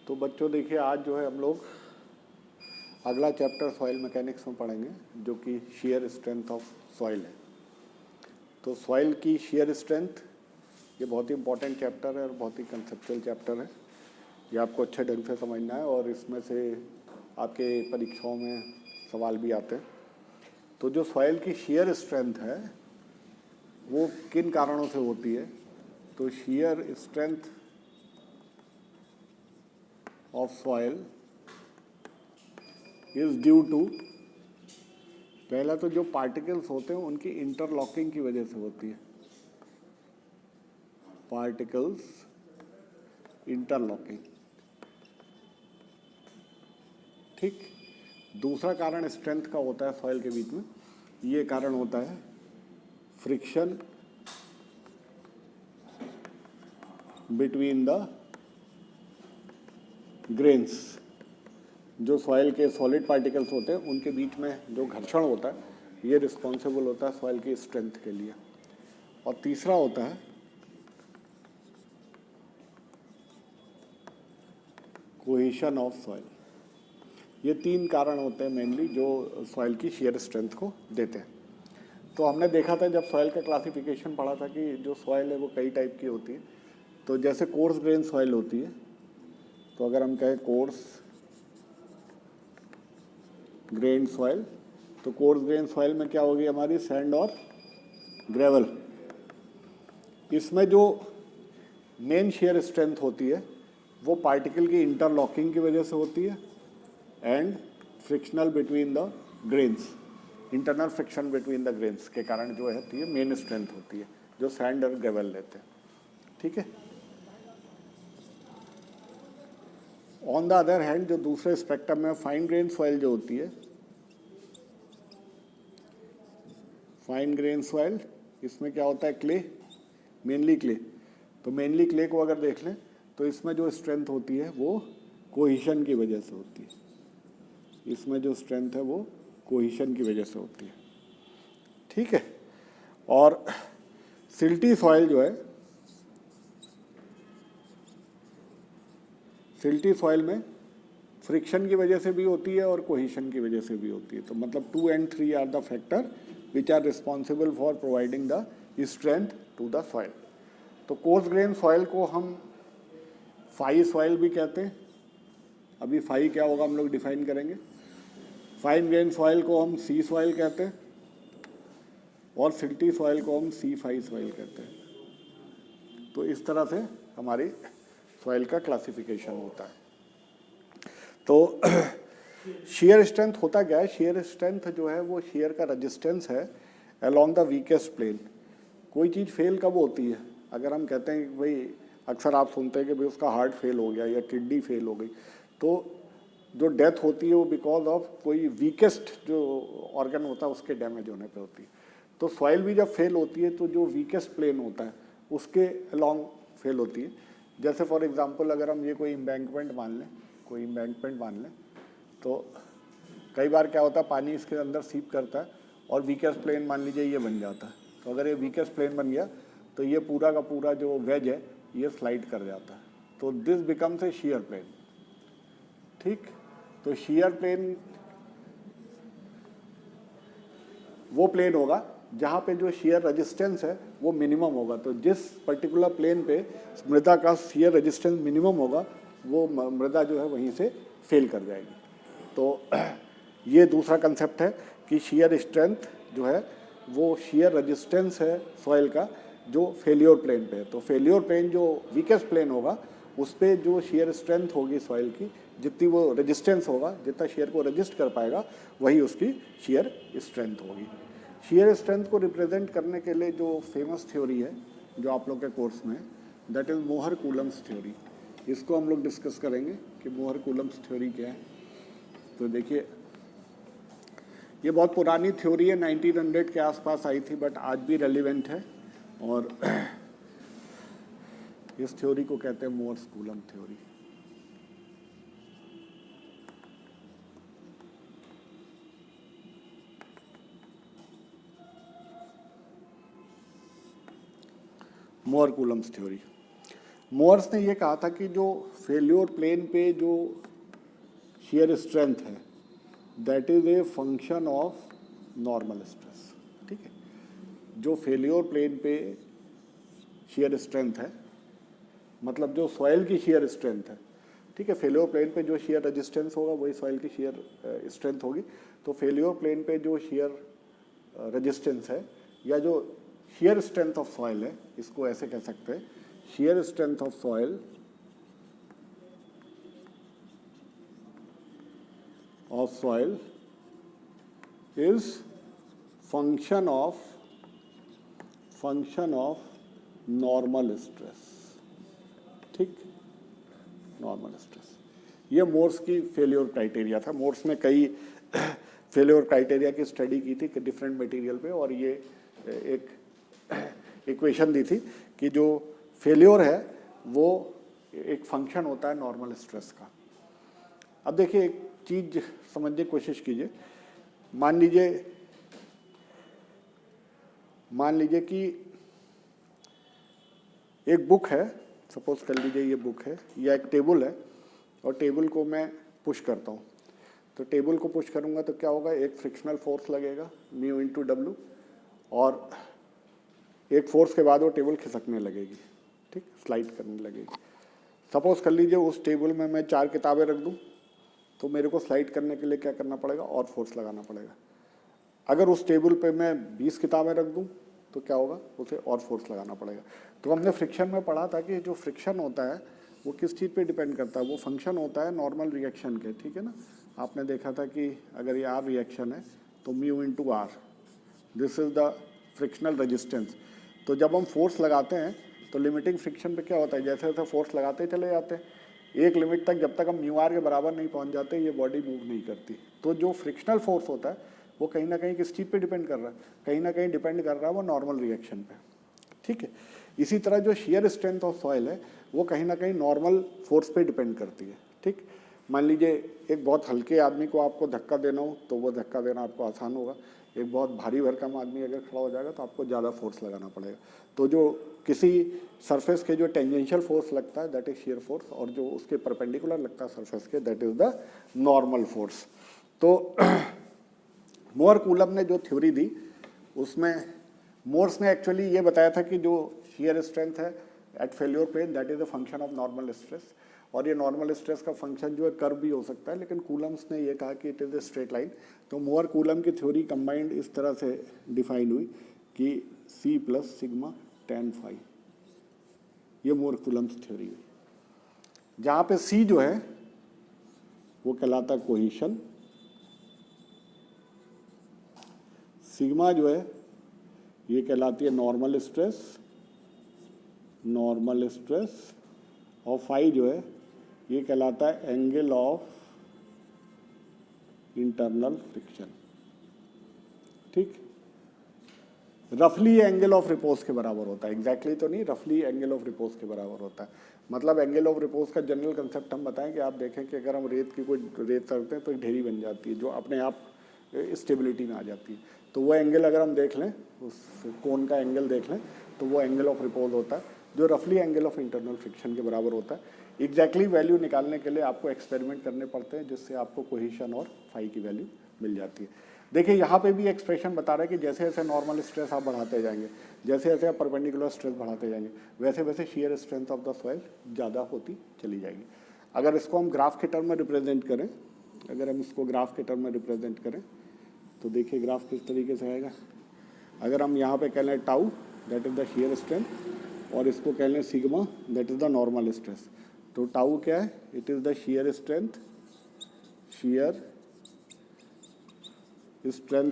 तो बच्चों देखिए, आज जो है हम लोग अगला चैप्टर सॉइल मैकेनिक्स में पढ़ेंगे, जो कि शेयर स्ट्रेंथ ऑफ सॉइल है। तो सॉइल की शेयर स्ट्रेंथ ये बहुत ही इंपॉर्टेंट चैप्टर है और बहुत ही कंसेप्चुअल चैप्टर है। ये आपको अच्छे ढंग से समझना है और इसमें से आपके परीक्षाओं में सवाल भी आते हैं। तो जो सॉइल की शेयर स्ट्रेंथ है वो किन कारणों से होती है? तो shear strength of soil is due to, पहला तो जो पार्टिकल्स होते हैं उनकी इंटरलॉकिंग की वजह से होती है। पार्टिकल्स इंटरलॉकिंग, ठीक। दूसरा कारण स्ट्रेंथ का होता है सॉइल के बीच में, ये कारण होता है फ्रिक्शन बिटवीन द ग्रेन्स। जो सॉइल के सॉलिड पार्टिकल्स होते हैं उनके बीच में जो घर्षण होता है ये रिस्पॉन्सिबल होता है सॉइल की स्ट्रेंथ के लिए। और तीसरा होता है कोहेशन ऑफ सॉइल। ये तीन कारण होते हैं मेनली जो सॉइल की शेयर स्ट्रेंथ को देते हैं। तो हमने देखा था जब सॉइल का क्लासिफिकेशन पढ़ा था कि जो सॉइल है वो कई टाइप की होती है। तो जैसे कोर्स ग्रेन सॉइल होती है, तो अगर हम कहें कोर्स ग्रेन सॉइल, तो कोर्स ग्रेन सॉइल में क्या होगी हमारी? सैंड और ग्रेवल। इसमें जो मेन शेयर स्ट्रेंथ होती है वो पार्टिकल की इंटरलॉकिंग की वजह से होती है and frictional between the grains, internal friction between the grains के कारण जो होती है मेन स्ट्रेंथ होती है, जो सैंड और ग्रेवल लेते हैं, ठीक है। ऑन द अदर हैंड जो दूसरे स्पेक्ट्रम में फाइन ग्रेन सॉइल जो होती है, फाइन ग्रेन सॉइल, इसमें क्या होता है? Clay, mainly clay. तो मेनली क्ले को अगर देख लें तो इसमें जो स्ट्रेंथ होती है वो कोहिशन की वजह से होती है। इसमें जो स्ट्रेंथ है वो कोहिशन की वजह से होती है, ठीक है। और सिल्टी सॉइल जो है, सिल्टी सॉइल में फ्रिक्शन की वजह से भी होती है और कोहिशन की वजह से भी होती है। तो मतलब 2 and 3 are the factor which are responsible for providing the strength to the soil. तो कोर्स ग्रेन सॉइल को हम फाई सॉइल भी कहते हैं। अभी फाई क्या होगा हम लोग डिफाइन करेंगे। फाइन ग्रेन सॉइल को हम सी सॉइल कहते हैं और सिल्टी सॉइल को हम सी फाई सॉइल कहते हैं। तो इस तरह से हमारी सॉइल का क्लासिफिकेशन होता है। तो शेयर स्ट्रेंथ होता क्या है? शेयर स्ट्रेंथ जो है वो शेयर का रेजिस्टेंस है अलोंग द वीकेस्ट प्लेन। कोई चीज़ फेल कब होती है? अगर हम कहते हैं कि भाई, अक्सर आप सुनते हैं कि भाई उसका हार्ट फेल हो गया या किडनी फेल हो गई, तो जो डेथ होती है वो बिकॉज ऑफ कोई वीकेस्ट जो ऑर्गन होता है उसके डैमेज होने पे होती है। तो सॉइल भी जब फेल होती है तो जो वीकेस्ट प्लेन होता है उसके अलोंग फेल होती है। जैसे फॉर एग्जांपल अगर हम ये कोई एम्बैंकमेंट मान लें, कोई एम्बैंकमेंट मान लें, तो कई बार क्या होता है पानी इसके अंदर सीप करता है और वीकेस्ट प्लेन मान लीजिए ये बन जाता है। तो अगर ये वीकेस्ट प्लेन बन गया तो ये पूरा का पूरा जो वेज है ये स्लाइड कर जाता है। तो this becomes a shear plane, ठीक। तो शेयर प्लेन वो प्लेन होगा जहाँ पे जो शेयर रेजिस्टेंस है वो मिनिमम होगा। तो जिस पर्टिकुलर प्लेन पे मृदा का शेयर रेजिस्टेंस मिनिमम होगा वो मृदा जो है वहीं से फेल कर जाएगी। तो ये दूसरा कंसेप्ट है कि शेयर स्ट्रेंथ जो है वो शेयर रेजिस्टेंस है सॉइल का जो फेल्योर प्लेन पे है। तो फेल्योर प्लेन जो वीकेस्ट प्लेन होगा उस पर जो शेयर स्ट्रेंथ होगी सॉइल की, जितनी वो रेजिस्टेंस होगा, जितना शेयर को रजिस्ट कर पाएगा वही उसकी शेयर स्ट्रेंथ होगी। शेयर स्ट्रेंथ को रिप्रेजेंट करने के लिए जो फेमस थ्योरी है जो आप लोग के कोर्स में, दैट इज मोहर कूलम्स थ्योरी। इसको हम लोग डिस्कस करेंगे कि मोहर कूलम्स थ्योरी क्या है। तो देखिए, ये बहुत पुरानी थ्योरी है, 1900 के आसपास आई थी, बट आज भी रेलिवेंट है। और इस थ्योरी को कहते हैं मोहर कूलम थ्योरी। मोहर कूलम्स थ्योरी। मोर्स ने ये कहा था कि जो फेल्योर प्लेन पे जो शियर स्ट्रेंथ है that is a function of normal stress. ठीक है, जो फेल्योर प्लेन पे शियर स्ट्रेंथ है, मतलब जो सॉइल की शियर स्ट्रेंथ है, ठीक है, फेल्योर प्लेन पे जो शियर रेजिस्टेंस होगा वही सॉइल की शियर स्ट्रेंथ होगी। तो फेल्योर प्लेन पे जो शियर रेजिस्टेंस है या जो शियर स्ट्रेंथ ऑफ सॉइल है, इसको ऐसे कह सकते हैं, shear strength of soil is function of normal stress. ठीक, नॉर्मल स्ट्रेस, ये मोर्स की फेल्योर क्राइटेरिया था। मोर्स ने कई फेल्योर क्राइटेरिया की स्टडी की थी डिफरेंट मटेरियल पे, और ये एक इक्वेशन दी थी कि जो फेल्योर है वो एक फंक्शन होता है नॉर्मल स्ट्रेस का। अब देखिए एक चीज समझने की कोशिश कीजिए। मान लीजिए कि एक बुक है, सपोज कर लीजिए ये बुक है, या एक टेबल है, और टेबल को मैं पुश करता हूँ। तो टेबल को पुश करूँगा तो क्या होगा, एक फ्रिक्शनल फोर्स लगेगा म्यू इंटू डब्ल्यू, और एक फोर्स के बाद वो टेबल खिसकने लगेगी, ठीक, स्लाइड करने लगेगी। सपोज कर लीजिए उस टेबल में मैं 4 किताबें रख दूँ, तो मेरे को स्लाइड करने के लिए क्या करना पड़ेगा, और फोर्स लगाना पड़ेगा। अगर उस टेबल पे मैं 20 किताबें रख दूं तो क्या होगा, उसे और फोर्स लगाना पड़ेगा। तो हमने फ्रिक्शन में पढ़ा था कि जो फ्रिक्शन होता है वो किस चीज़ पे डिपेंड करता है, वो फंक्शन होता है नॉर्मल रिएक्शन के। ठीक है ना, आपने देखा था कि अगर ये आर रिएक्शन है तो mu into R, this is the frictional resistance. तो जब हम फोर्स लगाते हैं तो लिमिटिंग फ्रिक्शन पे क्या होता है, जैसे जैसे फोर्स लगाते चले जाते हैं, एक लिमिट तक जब तक हम म्यू आर के बराबर नहीं पहुंच जाते ये बॉडी मूव नहीं करती। तो जो फ्रिक्शनल फोर्स होता है वो कहीं ना कहीं किस चीज़ पे डिपेंड कर रहा है, कहीं ना कहीं डिपेंड कर रहा है वो नॉर्मल रिएक्शन पे। ठीक है, इसी तरह जो शियर स्ट्रेंथ ऑफ सॉइल है वो कहीं ना कहीं नॉर्मल फोर्स पे डिपेंड करती है। ठीक, मान लीजिए एक बहुत हल्के आदमी को आपको धक्का देना हो तो वो धक्का देना आपको आसान होगा, एक बहुत भारी भरकम आदमी अगर खड़ा हो जाएगा तो आपको ज़्यादा फोर्स लगाना पड़ेगा। तो जो किसी सरफेस के जो टेंजेंशियल फोर्स लगता है दैट इज शियर फोर्स, और जो उसके परपेंडिकुलर लगता है सरफेस के that is the normal force. तो मोर कूलम ने जो थ्योरी दी उसमें मोर्स ने एक्चुअली ये बताया था कि जो शियर स्ट्रेंथ है at failure plane that is the function of normal stress, और ये नॉर्मल स्ट्रेस का फंक्शन जो है कर्व भी हो सकता है, लेकिन कूलम्स ने ये कहा कि it is a straight line. तो मोर कूलम की थ्योरी कंबाइंड इस तरह से डिफाइन हुई कि C plus sigma tan phi, ये मोर कूलम्स थ्योरी हुई, जहाँ पे C जो है वो कहलाता है कोहेशन, सिग्मा जो है ये कहलाती है नॉर्मल स्ट्रेस, और फाई जो है ये कहलाता है एंगल ऑफ इंटरनल फ्रिक्शन। ठीक, रफली एंगल ऑफ रिपोज के बराबर होता है, एग्जैक्टली तो नहीं, रफली एंगल ऑफ रिपोज के बराबर होता है। मतलब एंगल ऑफ रिपोज का जनरल कंसेप्ट हम बताएं कि आप देखें कि अगर हम रेत की कोई रेत करते हैं तो एक ढेरी बन जाती है जो अपने आप स्टेबिलिटी में आ जाती है। तो वो एंगल अगर हम देख लें, उस कोन का एंगल देख लें, तो वो एंगल ऑफ रिपोज होता है जो रफली एंगल ऑफ इंटरनल फ्रिक्शन के बराबर होता है। एग्जैक्टली वैल्यू निकालने के लिए आपको एक्सपेरिमेंट करने पड़ते हैं जिससे आपको कोहेशन और फाई की वैल्यू मिल जाती है। देखिए यहाँ पे भी एक्सप्रेशन बता रहा है कि जैसे जैसे नॉर्मल स्ट्रेस आप बढ़ाते जाएंगे, जैसे जैसे आप परपेंडिकुलर स्ट्रेस बढ़ाते जाएंगे, वैसे वैसे shear strength of the soil ज़्यादा होती चली जाएगी। अगर इसको हम ग्राफ के टर्म में रिप्रेजेंट करें, तो देखिए ग्राफ किस तरीके से आएगा। अगर हम यहाँ पे कह लें tau that is the shear strength, और इसको कह लें sigma that is the normal stress, तो टाउ क्या है, it is the shear strength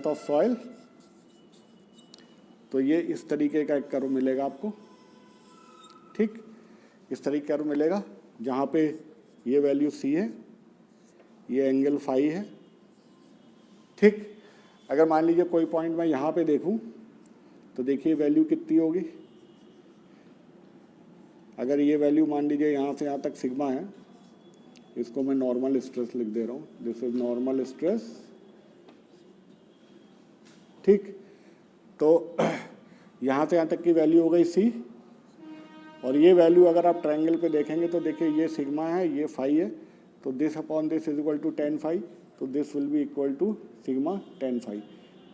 of soil. तो ये इस तरीके का एक कर्व मिलेगा आपको। ठीक, इस तरीके का कर्व मिलेगा जहाँ पे ये वैल्यू C है, ये एंगल फाई है। ठीक, अगर मान लीजिए कोई पॉइंट मैं यहाँ पे देखूं तो देखिए वैल्यू कितनी होगी। अगर ये वैल्यू मान लीजिए यहाँ से यहाँ तक सिग्मा है, इसको मैं नॉर्मल स्ट्रेस लिख दे रहा हूँ, दिस इज नॉर्मल स्ट्रेस। ठीक, तो यहाँ से यहाँ तक की वैल्यू हो गई C, और ये वैल्यू अगर आप ट्रायंगल पे देखेंगे तो देखिए ये सिग्मा है, ये फाई है, तो this upon this is equal to ten phi, तो this will be equal to sigma ten phi.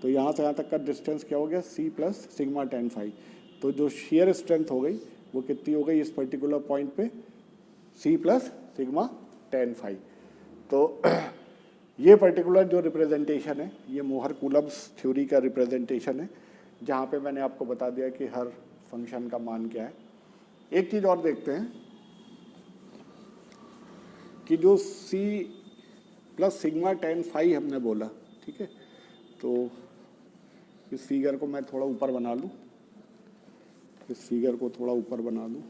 तो यहाँ से यहाँ तक का डिस्टेंस क्या हो गया, C plus sigma ten phi. तो जो शेयर स्ट्रेंथ हो गई वो कितनी हो गई इस पर्टिकुलर पॉइंट पे, C plus sigma ten phi. तो ये पर्टिकुलर जो रिप्रेजेंटेशन है ये मोहर कूलम्ब्स थ्योरी का रिप्रेजेंटेशन है, जहाँ पे मैंने आपको बता दिया कि हर फंक्शन का मान क्या है। एक चीज़ और देखते हैं कि जो c plus sigma ten phi हमने बोला, ठीक है, तो इस फिगर को मैं थोड़ा ऊपर बना लूँ, इस फिगर को थोड़ा ऊपर बना लूँ।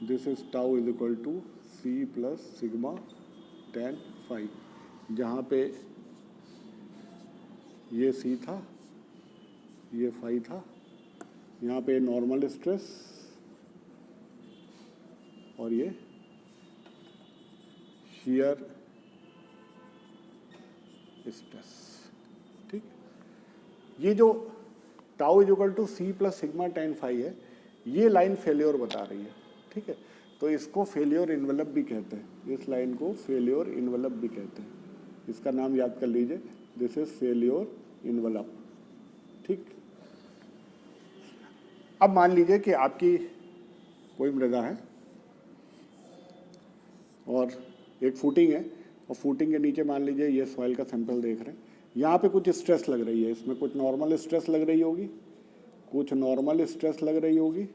This is tau is equal to C plus sigma ten phi, जहाँ पे ये सी था, ये फाई था, यहाँ पे नॉर्मल स्ट्रेस और ये शियर स्ट्रेस, ठीक। ये जो tau is equal to C plus sigma ten phi है, ये लाइन फेल्योर बता रही है, ठीक है। तो इसको फेल्योर इन्वेलप भी कहते हैं, इस लाइन को फेल्योर इन्वेलप भी कहते हैं, इसका नाम याद कर लीजिए, दिस इज फेल्योर इन्वेलप, ठीक। अब मान लीजिए कि आपकी कोई मृदा है और एक फूटिंग है, और फूटिंग के नीचे मान लीजिए ये सॉइल का सैंपल देख रहे हैं, यहाँ पे कुछ स्ट्रेस लग रही है, इसमें कुछ नॉर्मल स्ट्रेस लग रही होगी, कुछ नॉर्मल स्ट्रेस लग रही होगी,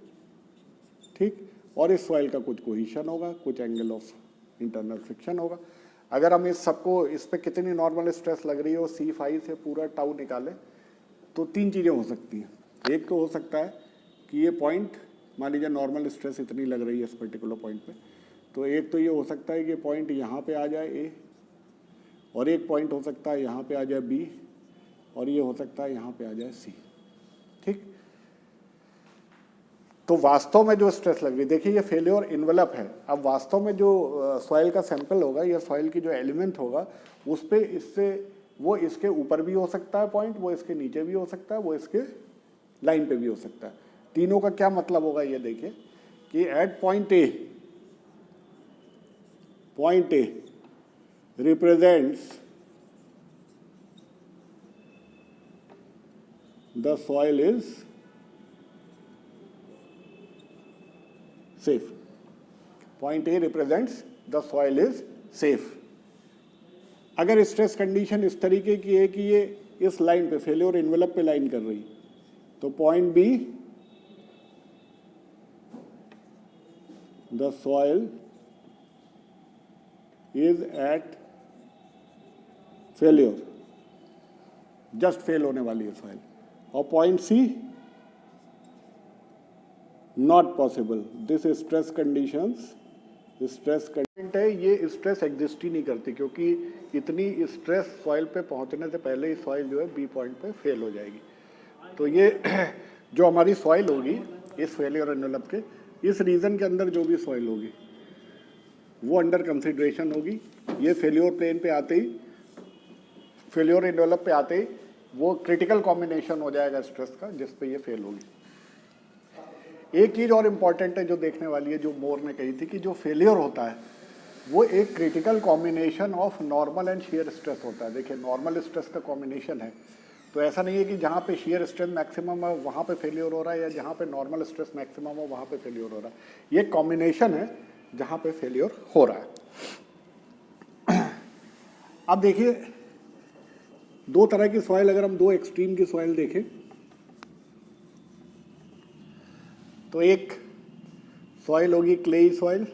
ठीक, और इस सॉइल का कुछ कोहेशन होगा, कुछ एंगल ऑफ इंटरनल फ्रिक्शन होगा। अगर हम इस सबको, इस पे कितनी नॉर्मल स्ट्रेस लग रही है और सी फाई से पूरा टाउ निकाले तो तीन चीज़ें हो सकती हैं। एक तो हो सकता है कि ये पॉइंट, मान लीजिए नॉर्मल स्ट्रेस इतनी लग रही है इस पर्टिकुलर पॉइंट पे, तो एक तो ये हो सकता है कि पॉइंट यहाँ पे आ जाए ए, और एक पॉइंट हो सकता है यहाँ पे आ जाए बी, और ये हो सकता है यहाँ पे आ जाए सी, ठीक। तो वास्तव में जो स्ट्रेस लग रही है, देखिए ये फेल्योर इन्वेलप है। अब वास्तव में जो सॉइल का सैंपल होगा या सॉइल की जो एलिमेंट होगा उस पे इससे, वो इसके ऊपर भी हो सकता है पॉइंट, वो इसके नीचे भी हो सकता है, वो इसके लाइन पे भी हो सकता है। तीनों का क्या मतलब होगा ये देखिए कि at point A represents the soil is safe. Point A represents the soil is safe. अगर स्ट्रेस कंडीशन इस तरीके की है कि ये इस लाइन पे फेल्योर इन्वेलप पे लाइन कर रही, तो point B, the soil is at failure, just fail होने वाली है सॉइल, और point C not possible, this stress conditions, stress condition है, ये स्ट्रेस एग्जिस्ट ही नहीं करती, क्योंकि इतनी स्ट्रेस सॉइल पे पहुंचने से पहले ही सॉइल जो है बी पॉइंट पे फेल हो जाएगी। तो ये जो हमारी सॉइल होगी इस फेलियर एनवेलप के इस रीजन के अंदर जो भी सॉइल होगी वो अंडर कंसिडरेशन होगी। ये फेल्योर प्लेन पे आते ही, फेल्योर एनवेलप पे आते ही वो क्रिटिकल कॉम्बिनेशन हो जाएगा स्ट्रेस का, जिस पे ये फेल होगी। एक चीज़ और इम्पॉर्टेंट है जो देखने वाली है, जो मोर ने कही थी कि जो फेलियर होता है वो एक critical combination of normal and shear stress होता है। देखिए नॉर्मल स्ट्रेस का कॉम्बिनेशन है, तो ऐसा नहीं है कि जहाँ पे शेयर स्ट्रेस मैक्सिमम है वहाँ पे फेलियर हो रहा है, या जहाँ पे नॉर्मल स्ट्रेस मैक्सिमम हो वहाँ पे फेलियर हो रहा है। ये कॉम्बिनेशन है जहाँ पे फेलियर हो रहा है। अब देखिए दो तरह की सॉइल, अगर हम दो एक्सट्रीम की सॉइल देखें तो एक सॉइल होगी क्लेई सॉइल।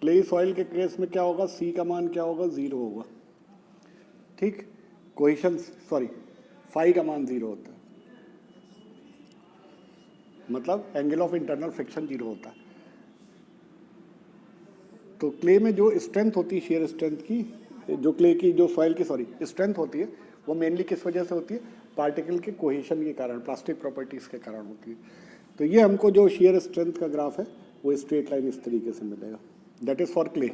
क्लेई सॉइल के केस में क्या होगा, सी का मान क्या होगा, 0 होगा, ठीक। कोहेशन, सॉरी, फाई का मान 0 होता है, मतलब एंगल ऑफ इंटरनल फ्रिक्शन 0 होता है। तो क्ले में जो स्ट्रेंथ होती है, शेयर स्ट्रेंथ की, जो क्ले की, जो सॉइल की सॉरी स्ट्रेंथ होती है, वो मेनली किस वजह से होती है, पार्टिकल के कोहेशन के कारण, प्लास्टिक प्रॉपर्टीज के कारण होती है। तो ये हमको जो shear strength का ग्राफ है वो स्ट्रेट लाइन इस तरीके से मिलेगा. दैट इज़ फॉर क्ले,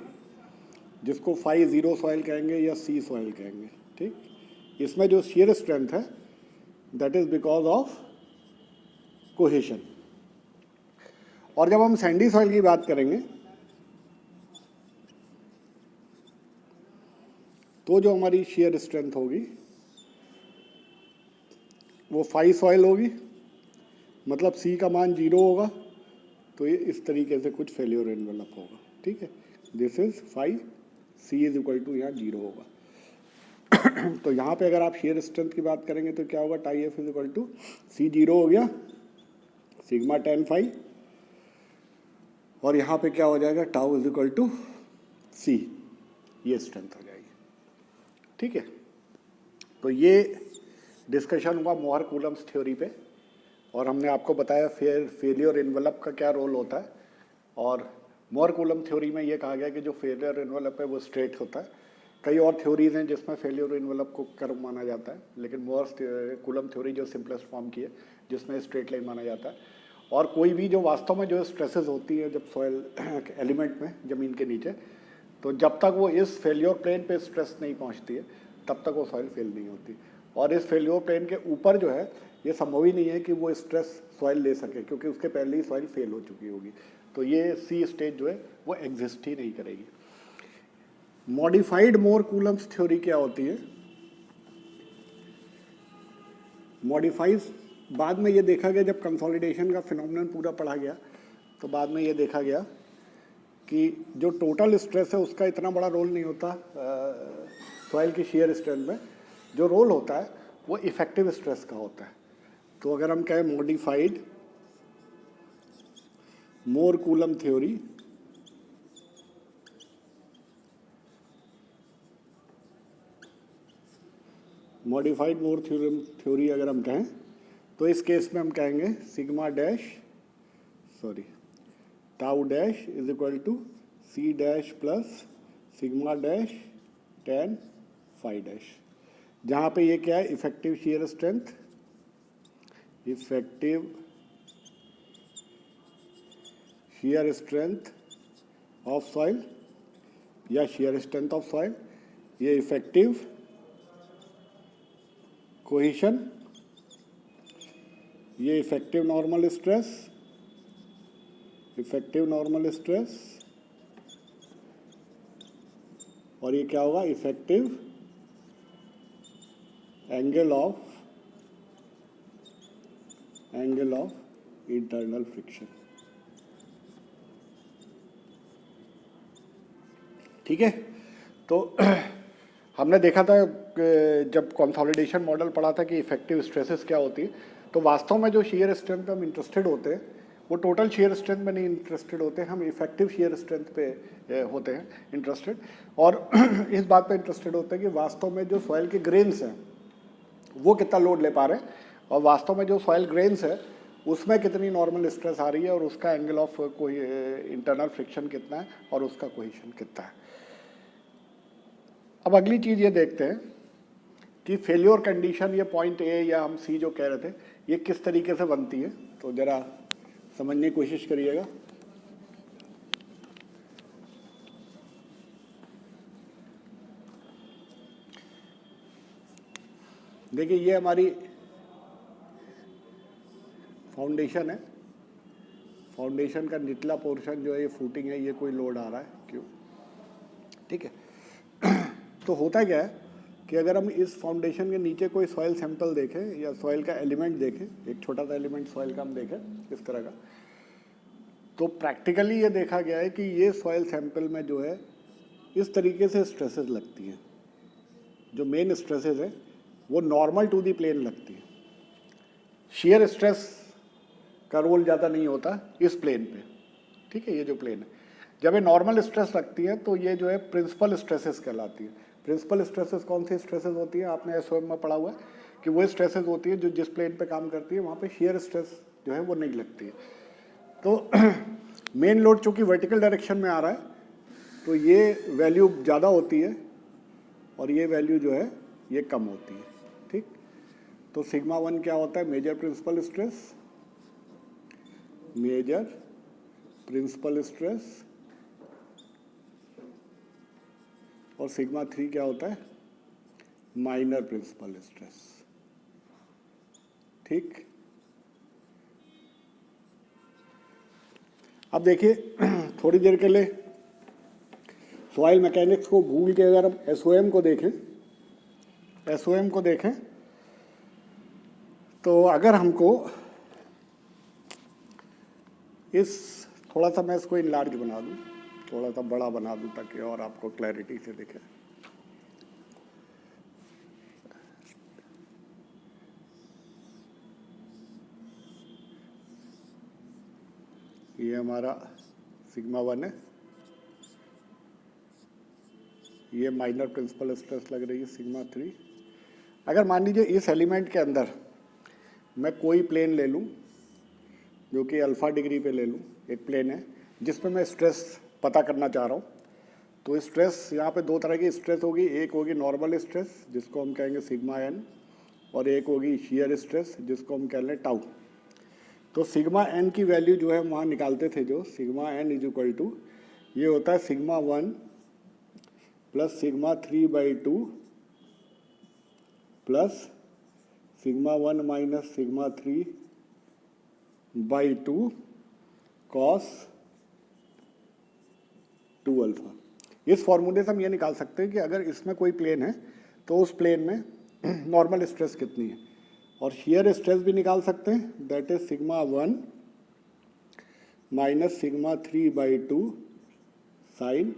जिसको फाई जीरो सॉइल कहेंगे या सी सॉइल कहेंगे. ठीक, इसमें जो shear strength है that is because of cohesion. और जब हम सैंडी सॉइल की बात करेंगे तो जो हमारी shear स्ट्रेंथ होगी वो फाई सॉइल होगी, मतलब सी का मान 0 होगा, तो ये इस तरीके से कुछ फेल्योर एनवेलप होगा. ठीक है, this is phi, C is equal to यहाँ 0 होगा. तो यहाँ पे अगर आप shear स्ट्रेंथ की बात करेंगे तो क्या होगा, tie f is equal to c 0 हो गया, सिग्मा 10 फाई, और यहाँ पे क्या हो जाएगा, टाउ इज इक्वल टू सी, ये स्ट्रेंथ हो जाएगी. ठीक है, तो ये डिस्कशन हुआ मोहर कूलम्स थ्योरी पे, और हमने आपको बताया फेलियर एनवेलप का क्या रोल होता है. और मोहर कूलम थ्योरी में ये कहा गया कि जो फेलियर एनवेलप है वो स्ट्रेट होता है. कई और थ्योरीज हैं जिसमें फेलियर एनवेलप को कर्व माना जाता है, लेकिन मोहर कूलम थ्योरी जो सिंपलेस्ट फॉर्म की है जिसमें स्ट्रेट लाइन माना जाता है. और कोई भी जो वास्तव में जो स्ट्रेसेस होती है जब सॉइल एलिमेंट में ज़मीन के नीचे, तो जब तक वो इस फेलियर प्लेन पे स्ट्रेस नहीं पहुंचती है तब तक वो सॉइल फेल नहीं होती. और इस फेलियर प्लेन के ऊपर जो है ये संभव ही नहीं है कि वो स्ट्रेस सॉइल ले सके, क्योंकि उसके पहले ही सॉइल फेल हो चुकी होगी. तो ये सी स्टेज जो है वो एग्जिस्ट ही नहीं करेगी. मॉडिफाइड मोहर कूलम्स थ्योरी क्या होती है? मॉडिफाइज बाद में ये देखा गया, जब कंसोलिडेशन का फिनोमेनन पूरा पढ़ा गया तो बाद में ये देखा गया कि जो टोटल स्ट्रेस है उसका इतना बड़ा रोल नहीं होता सॉइल की shear स्ट्रेंथ में. जो रोल होता है वो इफेक्टिव स्ट्रेस का होता है. तो अगर हम कहें modified Mohr Coulomb theory, modified Mohr theory अगर हम कहें तो इस केस में हम कहेंगे sigma dash tau dash is equal to C dash plus sigma dash tan phi dash, जहाँ पे ये क्या है, effective shear strength, effective shear strength of soil या shear स्ट्रेंथ ऑफ सॉइल, ये इफेक्टिव कोहेशन, ये इफेक्टिव नॉर्मल स्ट्रेस, और ये क्या होगा, effective angle of internal friction. ठीक है, तो हमने देखा था जब कंसोलिडेशन मॉडल पढ़ा था कि इफेक्टिव स्ट्रेसेस क्या होती है. तो वास्तव में जो shear स्ट्रेंथ हम इंटरेस्टेड होते हैं वो टोटल shear स्ट्रेंथ में नहीं इंटरेस्टेड होते हैं, हम इफेक्टिव shear स्ट्रेंथ पे होते हैं इंटरेस्टेड. और इस बात पे इंटरेस्टेड होते हैं कि वास्तव में जो सॉइल के ग्रेन्स हैं वो कितना लोड ले पा रहे हैं, और वास्तव में जो सॉइल ग्रेन्स है उसमें कितनी नॉर्मल स्ट्रेस आ रही है, और उसका एंगल ऑफ कोई इंटरनल फ्रिक्शन कितना है, और उसका कोहेशन कितना है. अब अगली चीज़ ये देखते हैं कि फेल्योर कंडीशन, ये पॉइंट ए या हम सी जो कह रहे थे, ये किस तरीके से बनती है. तो ज़रा समझने की कोशिश करिएगा. देखिए ये हमारी फाउंडेशन है, फाउंडेशन का निचला पोर्शन जो है ये फूटिंग है, ये कोई लोड आ रहा है क्यों. ठीक है, तो होता क्या है कि अगर हम इस फाउंडेशन के नीचे कोई सॉइल सैंपल देखें या सॉइल का एलिमेंट देखें, एक छोटा सा एलिमेंट सॉइल का हम देखें इस तरह का, तो प्रैक्टिकली ये देखा गया है कि ये सॉइल सैंपल में जो है इस तरीके से स्ट्रेसेस लगती हैं. जो मेन स्ट्रेसेस है वो नॉर्मल टू दी प्लेन लगती है. shear स्ट्रेस का रोल ज़्यादा नहीं होता इस प्लेन पे. ठीक है, ये जो प्लेन है, जब ये नॉर्मल स्ट्रेस लगती है तो ये जो है प्रिंसिपल स्ट्रेसेस कहलाती है. प्रिंसिपल स्ट्रेसेस कौन सी स्ट्रेसेस होती है, आपने एसओएम में पढ़ा हुआ है कि वो स्ट्रेसेस होती है जो जिस प्लेन पे काम करती है वहाँ पे shear स्ट्रेस जो है वो नहीं लगती है. तो मेन लोड चूँकि वर्टिकल डायरेक्शन में आ रहा है तो ये वैल्यू ज़्यादा होती है और ये वैल्यू जो है ये कम होती है. ठीक, तो सिग्मा 1 क्या होता है, major principal stress, major principal stress और सिग्मा 3 क्या होता है, माइनर प्रिंसिपल स्ट्रेस। ठीक, अब देखिए थोड़ी देर के लिए सॉइल मैकेनिक्स को भूल के अगर हम एसओएम को देखें तो अगर हमको इस थोड़ा सा मैं इसको इनलार्ज बना दूं, थोड़ा सा बड़ा बना दूं ताकि और आपको क्लैरिटी से दिखे। ये हमारा सिग्मा 1 है, ये माइनर प्रिंसिपल स्ट्रेस लग रही है सिग्मा 3। अगर मान लीजिए इस एलिमेंट के अंदर मैं कोई प्लेन ले लूं जो कि अल्फा डिग्री पे ले लूं, एक प्लेन है जिसमें मैं स्ट्रेस पता करना चाह रहा हूं, तो स्ट्रेस यहाँ पे दो तरह की स्ट्रेस होगी, एक होगी नॉर्मल स्ट्रेस जिसको हम कहेंगे सिग्मा एन, और एक होगी शियर स्ट्रेस जिसको हम कह लें टाउ। तो सिग्मा एन की वैल्यू जो है वहाँ निकालते थे, जो sigma N is equal to ये होता है sigma 1 plus sigma 3/2 plus sigma 1 minus sigma 3/2 cos 2 alpha. इस फॉर्मूले से हम ये निकाल सकते हैं कि अगर इसमें कोई प्लेन है तो उस प्लेन में नॉर्मल स्ट्रेस कितनी है, और शियर स्ट्रेस भी निकाल सकते हैं, that is sigma 1 minus sigma 3/2 sine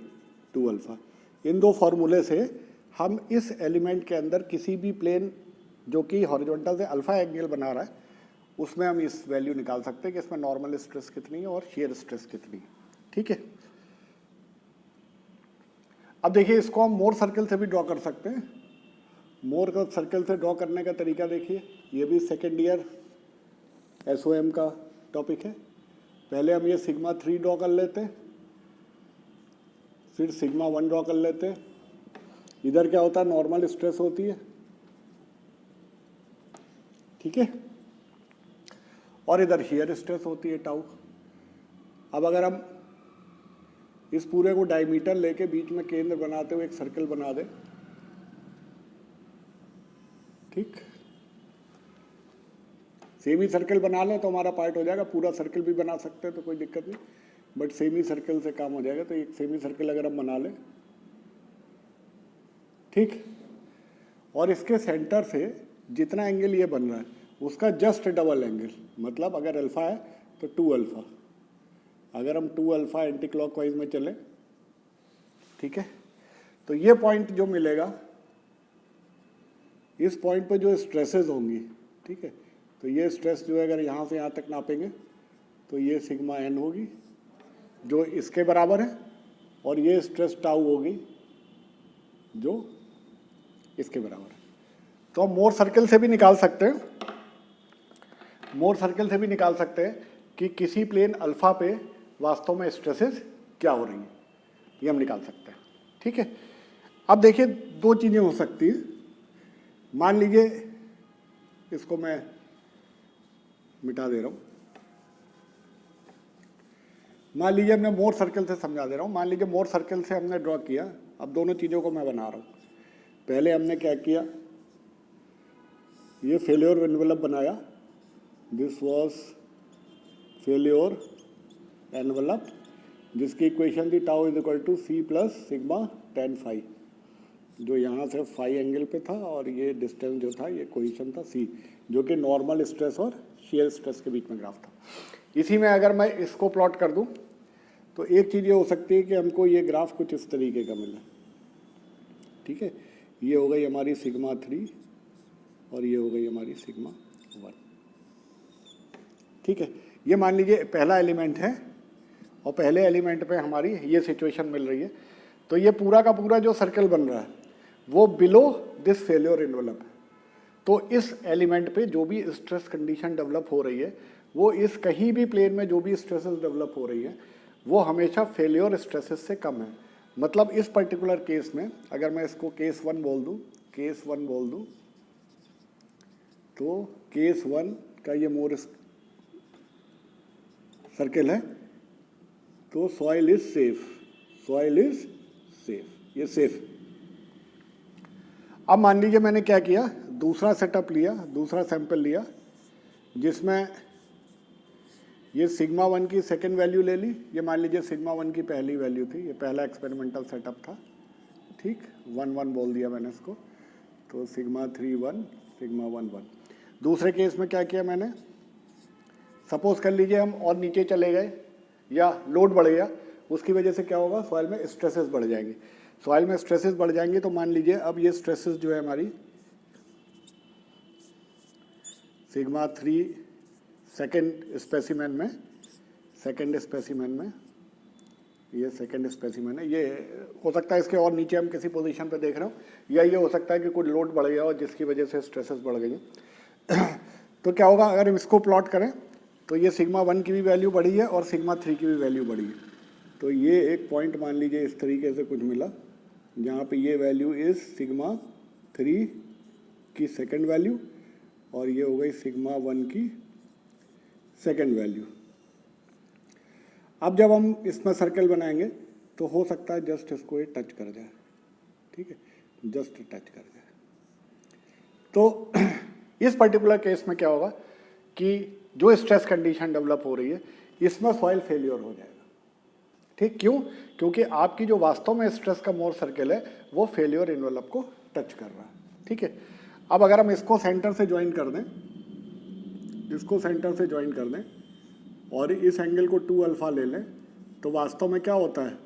2 alpha. इन दो फॉर्मूले से हम इस एलिमेंट के अंदर किसी भी प्लेन जो कि हॉरिजॉन्टल से अल्फा एंगल बना रहा है उसमें हम इस वैल्यू निकाल सकते हैं कि इसमें नॉर्मल स्ट्रेस कितनी है और शियर स्ट्रेस कितनी है। ठीक है, अब देखिए इसको हम मोर सर्कल से भी ड्रॉ कर सकते हैं। मोर का सर्कल से ड्रॉ करने का तरीका देखिए, ये भी सेकेंड ईयर एसओएम का टॉपिक है। पहले हम ये सिग्मा 3 ड्रॉ कर लेते हैं, फिर सिग्मा 1 ड्रॉ कर लेते हैं। इधर क्या होता है, नॉर्मल स्ट्रेस होती है, ठीक है, और इधर शियर स्ट्रेस होती है टाउ। अब अगर हम इस पूरे को डायमीटर लेके बीच में केंद्र बनाते हुए एक सर्कल बना दें, ठीक, सेमी सर्कल बना लें तो हमारा पार्ट हो जाएगा। पूरा सर्कल भी बना सकते हैं तो कोई दिक्कत नहीं, बट सेमी सर्कल से काम हो जाएगा। तो एक सेमी सर्कल अगर हम बना लें, ठीक, और इसके सेंटर से जितना एंगल ये बन रहा है उसका जस्ट डबल एंगल, मतलब अगर अल्फा है तो 2 अल्फा। अगर हम 2 अल्फा एंटी क्लॉकवाइज में चलें, ठीक है, तो ये पॉइंट जो मिलेगा, इस पॉइंट पे जो स्ट्रेसेस होंगी, ठीक है, तो ये स्ट्रेस जो है अगर यहाँ से यहाँ तक नापेंगे तो ये सिग्मा एन होगी जो इसके बराबर है, और ये स्ट्रेस टाउ होगी जो इसके बराबर है। तो हम मोर सर्कल से भी निकाल सकते हैं, मोर सर्कल से भी निकाल सकते हैं कि किसी प्लेन अल्फा पे वास्तव में स्ट्रेसेस क्या हो रही हैं, ये हम निकाल सकते हैं। ठीक है, अब देखिए दो चीज़ें हो सकती हैं। मान लीजिए इसको मैं मिटा दे रहा हूँ, मान लीजिए मैं मोर सर्कल से समझा दे रहा हूँ। मान लीजिए मोर सर्कल से हमने ड्रॉ किया, अब दोनों चीज़ों को मैं बना रहा हूँ। पहले हमने क्या किया, ये फेल्योर एनवेलप बनाया, दिस वाज फेल्योर एनवेलप, जिसकी इक्वेशन थी tau is equal to C plus sigma tan phi, जो यहाँ से फाई एंगल पे था, और ये डिस्टेंस जो था ये इक्वेशन था सी, जो कि नॉर्मल स्ट्रेस और शियर स्ट्रेस के बीच में ग्राफ था। इसी में अगर मैं इसको प्लॉट कर दूं तो एक चीज़ ये हो सकती है कि हमको ये ग्राफ कुछ इस तरीके का मिले, ठीक है, ये हो गई हमारी सिग्मा 3 और ये हो गई हमारी सिग्मा 1, ठीक है। ये मान लीजिए पहला एलिमेंट है और पहले एलिमेंट पे हमारी ये सिचुएशन मिल रही है, तो ये पूरा का पूरा जो सर्कल बन रहा है वो बिलो दिस फेल्योर एनवेलप है। तो इस एलिमेंट पे जो भी स्ट्रेस कंडीशन डेवलप हो रही है, वो इस कहीं भी प्लेन में जो भी स्ट्रेसेस डेवलप हो रही है वो हमेशा फेल्योर स्ट्रेसेस से कम है। मतलब इस पर्टिकुलर केस में अगर मैं इसको केस 1 बोल दूं, केस 1 बोल दूं, तो केस 1 का ये मोर सर्किल है, तो soil is safe, soil is safe, ये सेफ। अब मान लीजिए मैंने क्या किया, दूसरा सेटअप लिया, दूसरा सैंपल लिया जिसमें ये सिग्मा 1 की सेकेंड वैल्यू ले ली, ये मान लीजिए सिग्मा 1 की पहली वैल्यू थी, ये पहला एक्सपेरिमेंटल सेटअप था, ठीक, 1 1 बोल दिया मैंने इसको, तो सिग्मा 3 1 सिग्मा 1 1। दूसरे केस में क्या किया मैंने, सपोज कर लीजिए हम और नीचे चले गए या लोड बढ़ गया, उसकी वजह से क्या होगा, सॉइल में स्ट्रेसेस बढ़ जाएंगे। सॉइल में स्ट्रेसेस बढ़ जाएंगे तो मान लीजिए अब ये स्ट्रेसेस जो है हमारी सिग्मा 3 सेकेंड स्पेसिमेन में, सेकेंड स्पेसिमेन में, ये सेकेंड स्पेसिमेन है, ये हो सकता है इसके और नीचे हम किसी पोजीशन पे देख रहे हो, या ये हो सकता है कि कोई लोड बढ़ गया और जिसकी वजह से स्ट्रेसेस बढ़ गई। तो क्या होगा अगर हम इसको प्लॉट करें तो ये सिग्मा 1 की भी वैल्यू बढ़ी है और सिग्मा 3 की भी वैल्यू बढ़ी है। तो ये एक पॉइंट मान लीजिए इस तरीके से कुछ मिला जहाँ पे ये वैल्यू इज सिग्मा 3 की सेकेंड वैल्यू और ये हो गई सिग्मा 1 की सेकेंड वैल्यू। अब जब हम इसमें सर्कल बनाएंगे तो हो सकता है जस्ट इसको ये टच कर जाए, ठीक है, जस्ट टच कर जाए। तो इस पर्टिकुलर केस में क्या होगा कि जो स्ट्रेस कंडीशन डेवलप हो रही है इसमें सॉइल फेलियर हो जाएगा, ठीक, क्यों, क्योंकि आपकी जो वास्तव में स्ट्रेस का मोर सर्कल है वो फेलियर इन्वेलप को टच कर रहा है, ठीक है। अब अगर हम इसको सेंटर से ज्वाइन कर दें, इसको सेंटर से ज्वाइन कर दें और इस एंगल को 2 अल्फा ले लें, तो वास्तव में क्या होता है,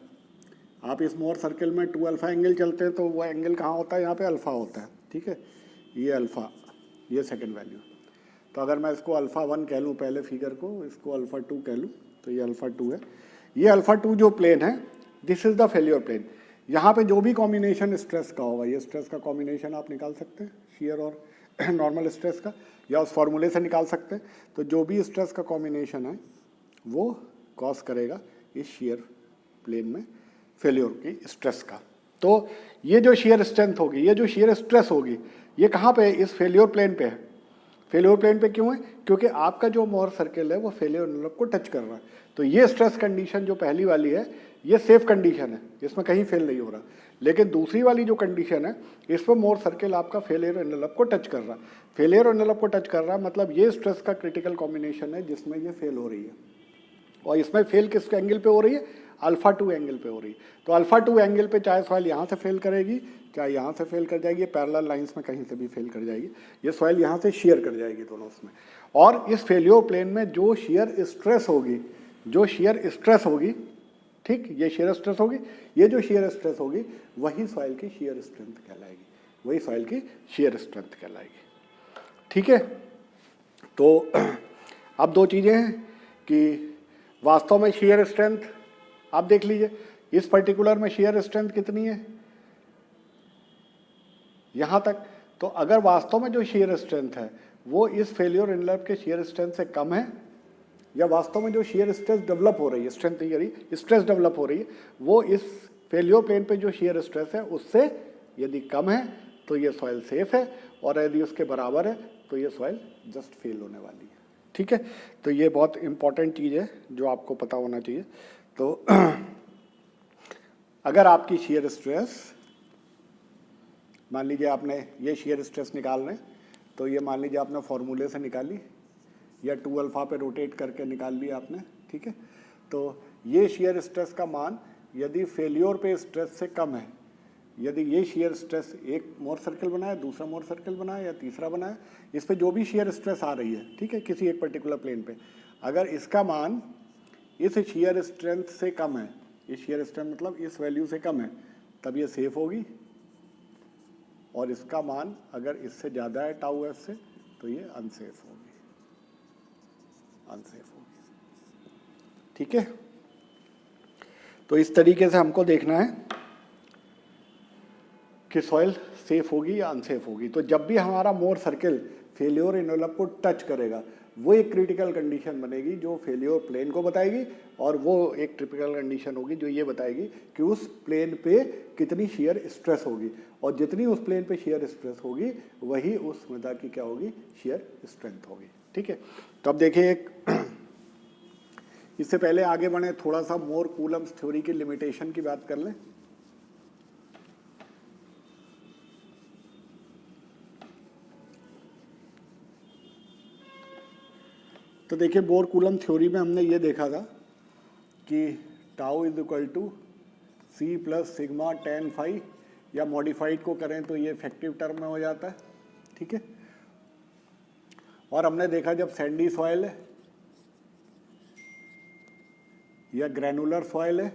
आप इस मोर सर्कल में 2 अल्फा एंगल चलते हैं तो वो एंगल कहाँ होता है, यहाँ पे अल्फा होता है, ठीक है, ये अल्फा, ये सेकंड वैल्यू। तो अगर मैं इसको अल्फा 1 कह लूँ पहले फिगर को, इसको अल्फा 2 कह लूँ, तो ये अल्फा 2 है। ये अल्फा 2 जो प्लेन है this is the failure plane. यहाँ पे जो भी कॉम्बिनेशन स्ट्रेस का होगा, ये स्ट्रेस का कॉम्बिनेशन आप निकाल सकते हैं शियर और नॉर्मल स्ट्रेस का, या उस फॉर्मूले से निकाल सकते हैं। तो जो भी स्ट्रेस का कॉम्बिनेशन है वो कॉज करेगा इस शियर प्लेन में फेलियर की स्ट्रेस का। तो ये जो शियर स्ट्रेंथ होगी, ये जो शियर स्ट्रेस होगी, ये कहाँ पे है, इस फेलियर प्लेन पे है। फेलियर प्लेन पे क्यों है, क्योंकि आपका जो मोर सर्कल है वो फेलियर एनवेलप को टच कर रहा है। तो ये स्ट्रेस कंडीशन जो पहली वाली है ये सेफ कंडीशन है, इसमें कहीं फेल नहीं हो रहा। लेकिन दूसरी वाली जो कंडीशन है इसमें मोर सर्कल आपका फेलियर एनवेलप को टच कर रहा है। फेलियर एनवेलप को टच कर रहा है मतलब ये स्ट्रेस का क्रिटिकल कॉम्बिनेशन है जिसमें ये फेल हो रही है, और इसमें फेल किस एंगल पे हो रही है, अल्फा 2 एंगल पे हो रही है। तो अल्फा 2 एंगल पे चाहे सॉइल यहाँ से फेल करेगी, चाहे यहाँ से फेल कर जाएगी, पैरेलल लाइंस में कहीं से भी फेल कर जाएगी, ये सॉइल यहाँ से शेयर कर जाएगी दोनों उसमें। और इस फेलियर प्लेन में जो शियर स्ट्रेस होगी, जो शियर स्ट्रेस होगी, ठीक, ये शियर स्ट्रेस होगी, ये जो शियर स्ट्रेस होगी वही सॉइल की शियर स्ट्रेंथ कहलाएगी, वही सॉइल की शियर स्ट्रेंथ कहलाएगी, ठीक है। तो अब दो चीज़ें हैं कि वास्तव में शियर स्ट्रेंथ आप देख लीजिए, इस पर्टिकुलर में शियर स्ट्रेंथ कितनी है यहाँ तक। तो अगर वास्तव में जो शियर स्ट्रेंथ है वो इस फेलियर एनवेलप के शियर स्ट्रेंथ से कम है, या वास्तव में जो शियर स्ट्रेस डेवलप हो रही है, स्ट्रेंथ नहीं करी, स्ट्रेस डेवलप हो रही है, वो इस फेलियर प्लेन पे जो शियर स्ट्रेस है उससे यदि कम है तो ये सॉइल सेफ है, और यदि उसके बराबर है तो ये सॉइल जस्ट फेल होने वाली है, ठीक है। तो ये बहुत इंपॉर्टेंट चीज़ है जो आपको पता होना चाहिए। तो अगर आपकी शियर स्ट्रेस, मान लीजिए आपने ये शियर स्ट्रेस निकाल रहे हैं, तो ये मान लीजिए आपने फॉर्मूले से निकाली या 2 अल्फा पे रोटेट करके निकाल लिया आपने, ठीक है। तो ये शियर स्ट्रेस का मान यदि फेलियर पे स्ट्रेस से कम है, यदि ये शियर स्ट्रेस एक मोर सर्कल बनाए, दूसरा मोर सर्कल बनाए या तीसरा बनाए, इस पे जो भी शियर स्ट्रेस आ रही है, ठीक है, किसी एक पर्टिकुलर प्लेन पे, अगर इसका मान इस शियर स्ट्रेंथ से कम है, इस शियर स्ट्रेंथ मतलब इस वैल्यू से कम है, तब ये सेफ होगी, और इसका मान अगर इससे ज़्यादा है टाउ एफ से तो ये अनसेफ होगी, अनसेफ होगी, ठीक है। तो इस तरीके से हमको देखना है कि सॉइल सेफ होगी या अनसेफ होगी। तो जब भी हमारा मोर सर्कल फेलियर एनवेलप को टच करेगा वो एक क्रिटिकल कंडीशन बनेगी जो फेलियर प्लेन को बताएगी, और वो एक टिपिकल कंडीशन होगी जो ये बताएगी कि उस प्लेन पे कितनी शियर स्ट्रेस होगी, और जितनी उस प्लेन पे शियर स्ट्रेस होगी वही उस मृदा की क्या होगी, शियर स्ट्रेंथ होगी, ठीक है। तो अब देखिए इससे पहले आगे बढ़े थोड़ा सा मोर कूलम्स थ्योरी की लिमिटेशन की बात कर लें। तो देखिए बोर कूलम थ्योरी में हमने ये देखा था कि tau is equal to C plus sigma ten phi, या मॉडिफाइड को करें तो ये इफेक्टिव टर्म में हो जाता है, ठीक है। और हमने देखा जब सैंडी सॉइल है या ग्रैनुलर सॉइल है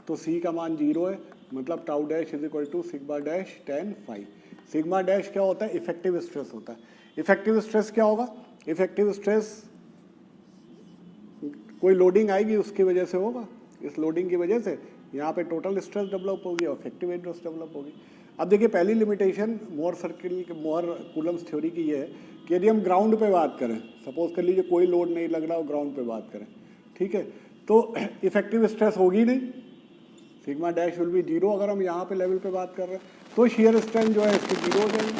तो सी का मान 0 है, मतलब tau dash is equal to sigma dash tan phi. Sigma dash क्या होता है? इफेक्टिव स्ट्रेस होता है। इफेक्टिव स्ट्रेस क्या होगा? इफेक्टिव स्ट्रेस कोई लोडिंग आएगी उसकी वजह से होगा, इस लोडिंग की वजह से यहाँ पे टोटल स्ट्रेस डेवलप होगी और इफेक्टिव स्ट्रेस डेवलप होगी। अब देखिए पहली लिमिटेशन मोर कूलम्स थ्योरी की ये है कि यदि हम ग्राउंड पे बात करें, सपोज कर लीजिए कोई लोड नहीं लग रहा और ग्राउंड पे बात करें, ठीक है, तो इफेक्टिव स्ट्रेस होगी नहीं, सिग्मा डैश विल बी 0। अगर हम यहाँ पे लेवल पे बात कर रहे हैं तो शियर स्ट्रेंथ जो है इसकी 0 हो जाएगी,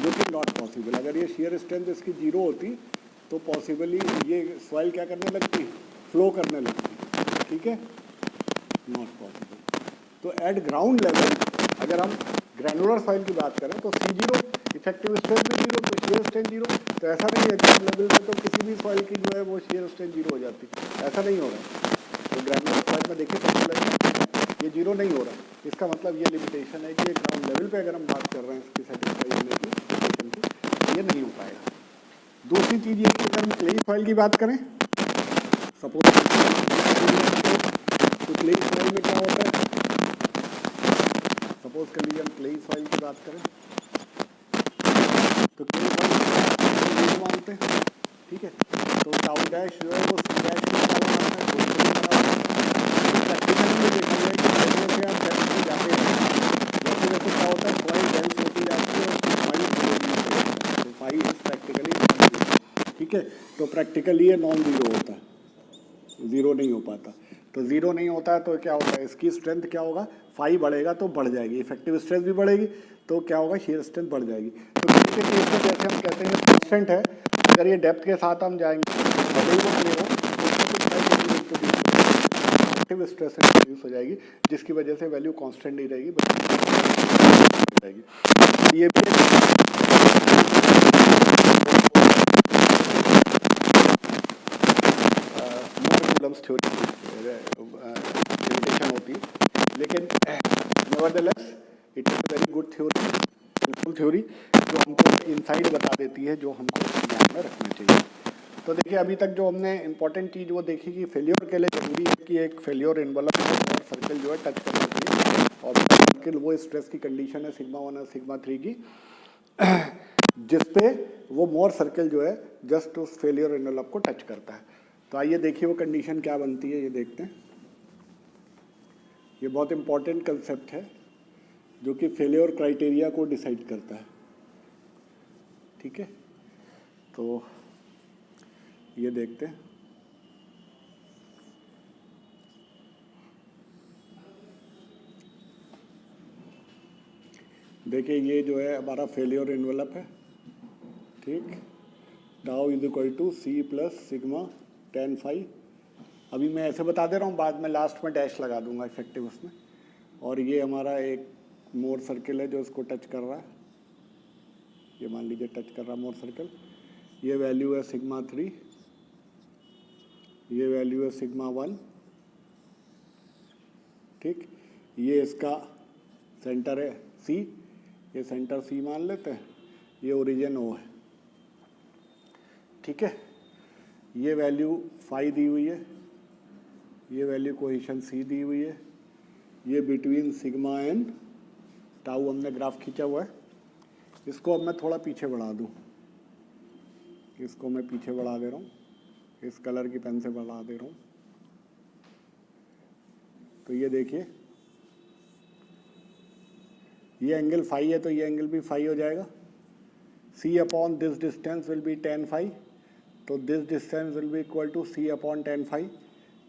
जो कि नॉट पॉसिबल। अगर ये शियर स्ट्रेंथ इसकी 0 होती तो पॉसिबली ये सॉइल क्या करने लगती? फ्लो करने लगती, ठीक है, नॉट पॉसिबल। तो एट ग्राउंड लेवल अगर हम ग्रैनुलर सॉइल की बात करें तो C0, इफेक्टिव स्ट्रेंथ भी 0, तो शियर स्ट्रेंथ 0। तो ऐसा नहीं है ग्राउंड लेवल पे तो किसी भी सॉइल की जो है वो शियर स्ट्रेंथ 0 हो जाती, ऐसा नहीं हो रहा है। तो ग्रैनुलर सॉइल में देखिए ये 0 नहीं हो रहा, इसका मतलब ये लिमिटेशन है कि ग्राउंड लेवल पे अगर हम बात कर रहे हैं इसकी सेटिस्फाई होने की लिमिटेशन की, ये नहीं हो पाएगा। दूसरी चीज़ ये कि अगर हम क्लेई सॉइल की बात करें, सपोज तो क्लेई सॉइल में क्या होता है? सपोज कर लीजिए हम क्लेई सॉइल की बात करें तो क्लेई सॉइल मानते हैं, ठीक है, तो टाउ डैश जो है वो सी डैश के बराबर आता है। प्रैक्टिकली में देखेंगे कि जैसे से आप डेप्थ में जाते हैं वैसे वैसे क्या होता है, सॉइल डेंस होती जाती है और फाई तो फाई इज प्रैक्टिकली, ठीक है, तो प्रैक्टिकली ये नॉन जीरो होता है, 0 नहीं हो पाता। तो 0 नहीं होता है तो क्या होता है, इसकी स्ट्रेंथ क्या होगा? फाई बढ़ेगा तो बढ़ जाएगी, इफेक्टिव स्ट्रेंथ भी बढ़ेगी तो क्या होगा? शियर स्ट्रेंथ बढ़ जाएगी। तो किसी केस में जैसे हम कहते हैं कांस्टेंट है, अगर ये डेप्थ के साथ हम जाएंगे इफेक्टिव स्ट्रेस इंट्रोड्यूस हो जाएगी, जिसकी वजह से वैल्यू कांस्टेंट नहीं रहेगी बल्कि ये भी थ्योरी लिमिटेशन होती है, लेकिन nevertheless it is very good theory, helpful theory जो हमको इनसाइड बता देती है जो हमको ध्यान में रखना चाहिए। तो देखिए अभी तक जो हमने इंपॉर्टेंट चीज़ वो देखी कि फेल्योर के लिए जरूरी है कि एक फेल्योर एनवलप और सर्कल जो है टच करना चाहिए, और सर्कल वो स्ट्रेस की कंडीशन है सिग्मा 1 और सिग्मा 3 की, जिसपे वो मोर सर्कल जो है जस्ट उस फेल्योर एनवलप को टच करता है। तो आइए देखिए वो कंडीशन क्या बनती है, ये देखते हैं। ये बहुत इंपॉर्टेंट कंसेप्ट है जो कि फेलियर क्राइटेरिया को डिसाइड करता है, ठीक है। तो ये देखते हैं। देखिए ये जो है हमारा फेलियर एनवलप है, ठीक, tau is equal to C plus sigma ten phi. अभी मैं ऐसे बता दे रहा हूँ, बाद में लास्ट में डैश लगा दूंगा इफेक्टिव उसमें। और ये हमारा एक मोर सर्कल है जो इसको टच कर रहा है, ये मान लीजिए टच कर रहा है मोर सर्कल। ये वैल्यू है सिग्मा 3, ये वैल्यू है सिग्मा 1, ठीक। ये इसका सेंटर है सी, ये सेंटर सी मान लेते हैं, ये ओरिजिन ओ है, ठीक है। ये वैल्यू फाई दी हुई है, ये वैल्यू कोहेशन सी दी हुई है, ये बिटवीन सिग्मा एंड टाउ हमने ग्राफ खींचा हुआ है। इसको अब मैं थोड़ा पीछे बढ़ा दूँ, इसको मैं पीछे बढ़ा दे रहा हूँ, इस कलर की पेन से बढ़ा दे रहा हूँ। तो ये देखिए ये एंगल फाई है तो ये एंगल भी फाई हो जाएगा। C upon this distance will be ten phi, तो this distance will be equal to c upon ten phi.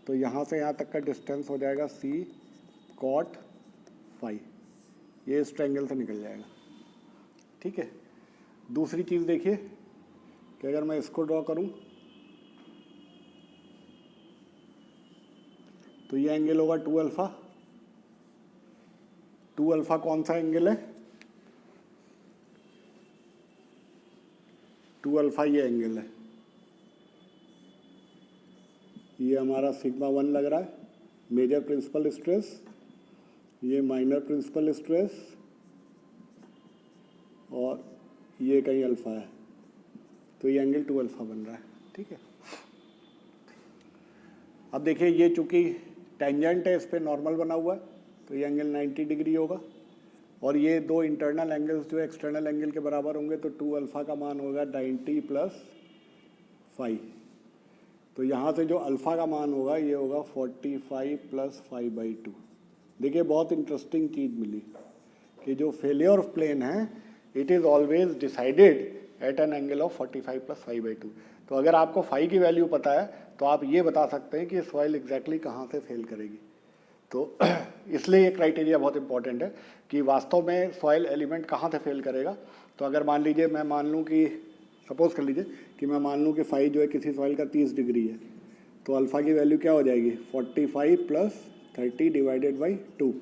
तो यहाँ से यहाँ तक का डिस्टेंस हो जाएगा सी कॉट फाई, ये इस ट्रायंगल से निकल जाएगा, ठीक है। दूसरी चीज़ देखिए कि अगर मैं इसको ड्रॉ करूं तो ये एंगल होगा 2 अल्फा। 2 अल्फा कौन सा एंगल है? 2 अल्फा ये एंगल है, ये हमारा सिग्मा 1 लग रहा है, मेजर प्रिंसिपल स्ट्रेस, ये माइनर प्रिंसिपल स्ट्रेस, और ये कहीं अल्फा है, तो ये एंगल 2 अल्फा बन रहा है। ठीक है, अब देखिए ये चूंकि टेंजेंट है, इस पर नॉर्मल बना हुआ है, तो ये एंगल 90 डिग्री होगा, और ये दो इंटरनल एंगल्स जो एक्सटर्नल एंगल के बराबर होंगे, तो 2 अल्फा का मान होगा 90 + 5। तो यहाँ से जो अल्फ़ा का मान होगा ये होगा 45 + 5/2। देखिए बहुत इंटरेस्टिंग चीज़ मिली कि जो फेलियर ऑफ प्लेन है it is always decided at an angle of 45 + 5/2। तो अगर आपको फाई की वैल्यू पता है तो आप ये बता सकते हैं कि सॉइल एग्जैक्टली कहाँ से फेल करेगी। तो इसलिए ये क्राइटेरिया बहुत इंपॉर्टेंट है कि वास्तव में सॉइल एलिमेंट कहाँ से फेल करेगा। तो अगर मान लीजिए मैं मान लूँ कि सपोज कर लीजिए कि मैं मान लूँ कि फाई जो है किसी सॉइल का 30 डिग्री है, तो अल्फ़ा की वैल्यू क्या हो जाएगी 45 + 30 / 2,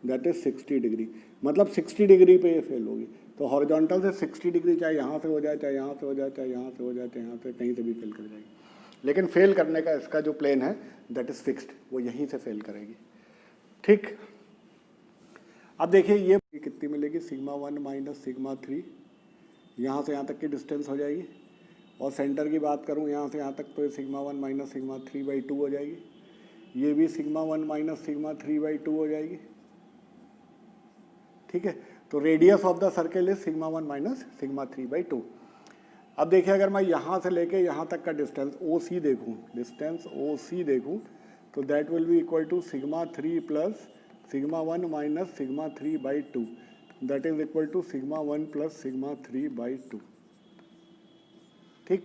दैट इज़ 60 डिग्री। मतलब 60 डिग्री पे ये फेल होगी। तो हॉरिजॉन्टल से 60 डिग्री चाहे यहाँ से हो जाए, चाहे यहाँ से हो जाए, चाहे यहाँ से हो जाए, चाहे यहाँ से, कहीं से भी फेल कर जाएगी। लेकिन फेल करने का इसका जो प्लेन है दैट इज़ फिक्स्ड, वो यहीं से फेल करेगी। ठीक, अब देखिए ये कितनी मिलेगी, सिग्मा 1 - सिग्मा 3, यहाँ से यहाँ तक की डिस्टेंस हो जाएगी। और सेंटर की बात करूँ यहाँ से यहाँ तक, तो ये सिग्मा 1 - सिग्मा 3/2 हो जाएगी। ये भी सिग्मा 1 - सिग्मा 3/2 हो जाएगी। ठीक है, तो radius of the circle is sigma 1 - sigma 3/2। अब देखिए अगर मैं यहाँ से लेके यहाँ तक का डिस्टेंस OC देखूँ, डिस्टेंस OC देखूँ, तो that will be equal to sigma 3 + sigma 1 - sigma 3/2, that is equal to sigma 1 + sigma 3/2। ठीक,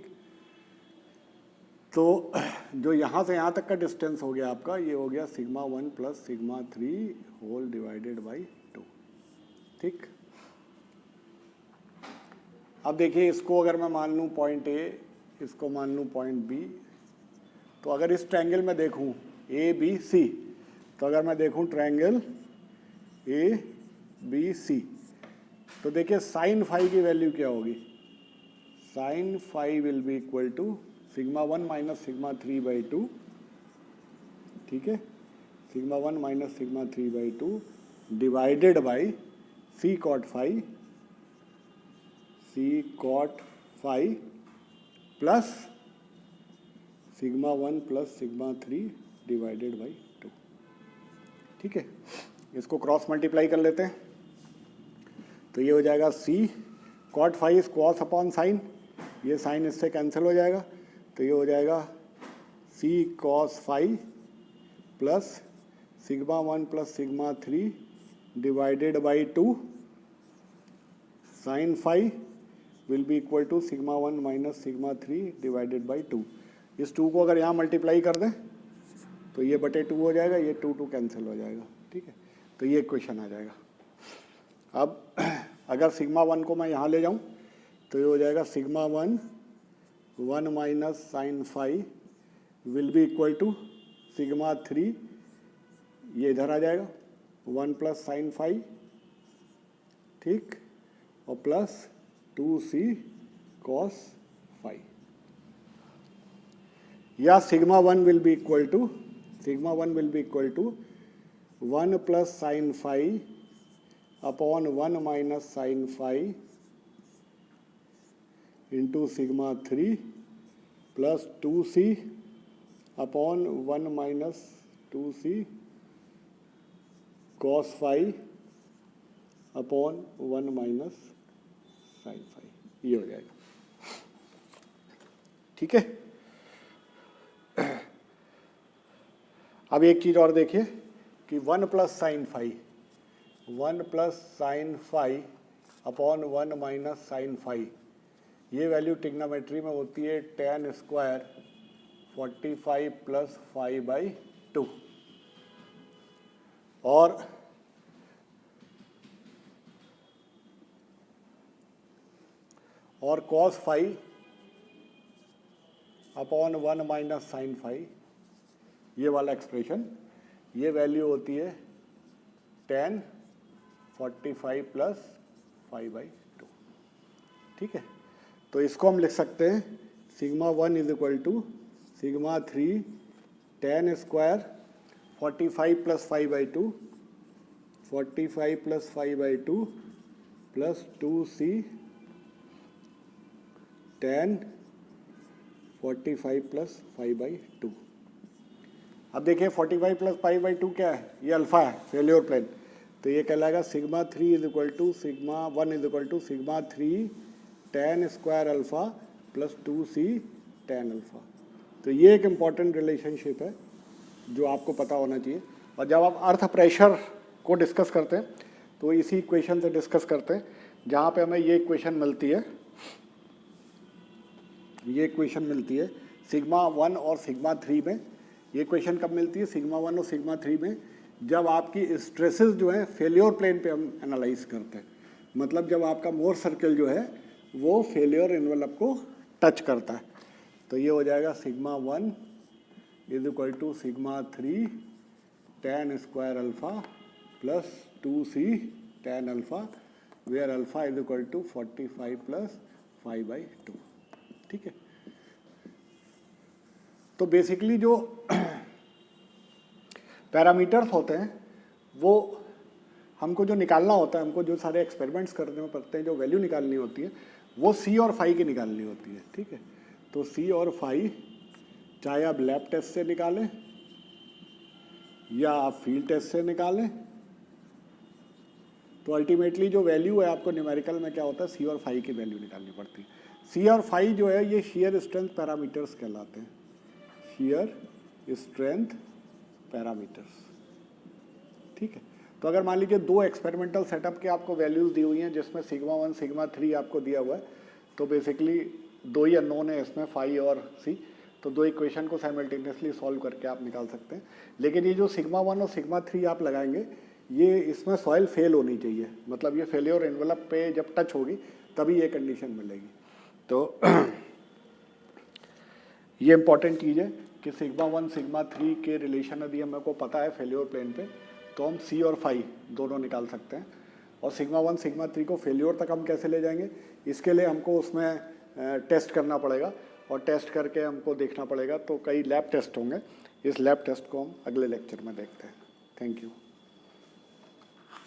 तो जो यहाँ से यहाँ तक का डिस्टेंस हो गया आपका, ये हो गया sigma 1 + sigma 3 divided by by 2। ठीक, अब देखिए इसको अगर मैं मान लूँ पॉइंट A, इसको मान लूँ पॉइंट B, तो अगर इस ट्रायंगल में देखूँ ABC, तो अगर मैं देखूँ ट्रायंगल ABC, तो देखिए साइन फाई की वैल्यू क्या होगी, sine phi will be equal to sigma 1 - sigma 3/2। ठीक है, sigma 1 - sigma 3/2 divided by C cot phi plus sigma 1 + sigma 3 divided by 2। ठीक है, इसको क्रॉस मल्टीप्लाई कर लेते हैं, तो ये हो जाएगा C cot phi is cos upon sine, ये साइन इससे कैंसिल हो जाएगा, तो ये हो जाएगा C cos phi plus sigma 1 + sigma 3 divided by 2 sine phi will be equal to sigma 1 - sigma 3 divided by 2। इस 2 को अगर यहाँ मल्टीप्लाई कर दें तो ये बटे 2 हो जाएगा, ये 2 कैंसिल हो जाएगा। ठीक है, तो ये इक्वेशन आ जाएगा। अब अगर सिग्मा 1 को मैं यहाँ ले जाऊँ तो ये हो जाएगा sigma 1 - sine phi will be equal to sigma 3, ये इधर आ जाएगा 1 + साइन फाई, ठीक, और प्लस 2C cos फाई, या sigma 1 will be equal to 1 + sine phi upon 1 - sine phi into sigma 3 plus 2C upon 1 - 2C cos phi upon 1 - sine phi, ये हो जाएगा। ठीक है, अब एक चीज़ और देखिए कि 1 + sine phi, 1 + sine phi upon 1 - sine phi, ये वैल्यू ट्रिग्नोमेट्री में होती है tan स्क्वायर 45 + 5/2, और cos phi upon 1 minus sine phi, ये वाला एक्सप्रेशन, ये वैल्यू होती है 10 45 प्लस 5/2। ठीक है, तो इसको हम लिख सकते हैं sigma 1 is equal to sigma 3 10 square 45 plus 5/2 45 plus 5/2 plus 2c 10 45 plus 5/2। अब देखिए 45 प्लस 5/2 क्या है, ये अल्फा है, फेल्योर प्लेन, तो ये कहलाएगा sigma 3 is equal to sigma 1 is equal to sigma 3 10 square alpha plus 2c 10 alpha. तो ये एक इम्पॉर्टेंट रिलेशनशिप है जो आपको पता होना चाहिए। और जब आप अर्थ प्रेशर को डिस्कस करते हैं तो इसी इक्वेशन से डिस्कस करते हैं, जहाँ पे हमें ये इक्वेशन मिलती है, ये इक्वेशन मिलती है सिग्मा 1 और सिग्मा 3 में। ये इक्वेशन कब मिलती है, सिग्मा 1 और सिग्मा 3 में, जब आपकी स्ट्रेसेस जो है फेल्योर प्लेन पे हम एनालाइज करते हैं, मतलब जब आपका मोर सर्कल जो है वो फेल्योर एनवेलप को टच करता है। तो ये हो जाएगा sigma 1 is equal to sigma 3 10 square alpha plus 2c 10 alpha, where alpha is equal to 45 plus 5/2। ठीक है, तो बेसिकली जो पैरामीटर्स होते हैं वो हमको जो निकालना होता है, हमको जो सारे एक्सपेरिमेंट्स करने में पड़ते हैं, जो वैल्यू निकालनी होती है वो सी और फाई की निकालनी होती है। ठीक है, तो सी और फाई चाहे आप लैब टेस्ट से निकालें या आप फील्ड टेस्ट से निकालें, तो अल्टीमेटली जो वैल्यू है आपको न्यूमेरिकल में क्या होता है, सी और फाई की वैल्यू निकालनी पड़ती है। सी और फाई जो है ये शियर स्ट्रेंथ पैरामीटर्स कहलाते हैं, शियर स्ट्रेंथ पैरामीटर्स। ठीक है, तो अगर मान लीजिए दो एक्सपेरिमेंटल सेटअप के आपको वैल्यूज़ दी हुई हैं जिसमें सिग्मा 1 सिग्मा 3 आपको दिया हुआ है, तो बेसिकली दो ही अननोन है इसमें, फाई और सी, तो दो इक्वेशन को साइमल्टेनियसली सॉल्व करके आप निकाल सकते हैं। लेकिन ये जो सिग्मा 1 और सिग्मा 3 आप लगाएंगे, ये इसमें सॉइल फेल होनी चाहिए, मतलब ये फेलियर एनवेलप पे जब टच होगी तभी ये कंडीशन मिलेगी। तो ये इंपॉर्टेंट चीज़ है कि सिग्मा 1 सिग्मा 3 के रिलेशन यदि हमें को पता है फेल्योर प्लेन पे, तो हम सी और फाई दोनों निकाल सकते हैं। और सिग्मा 1 सिग्मा 3 को फेल्योर तक हम कैसे ले जाएंगे, इसके लिए हमको उसमें टेस्ट करना पड़ेगा, और टेस्ट करके हमको देखना पड़ेगा। तो कई लैब टेस्ट होंगे, इस लैब टेस्ट को हम अगले लेक्चर में देखते हैं। Thank you.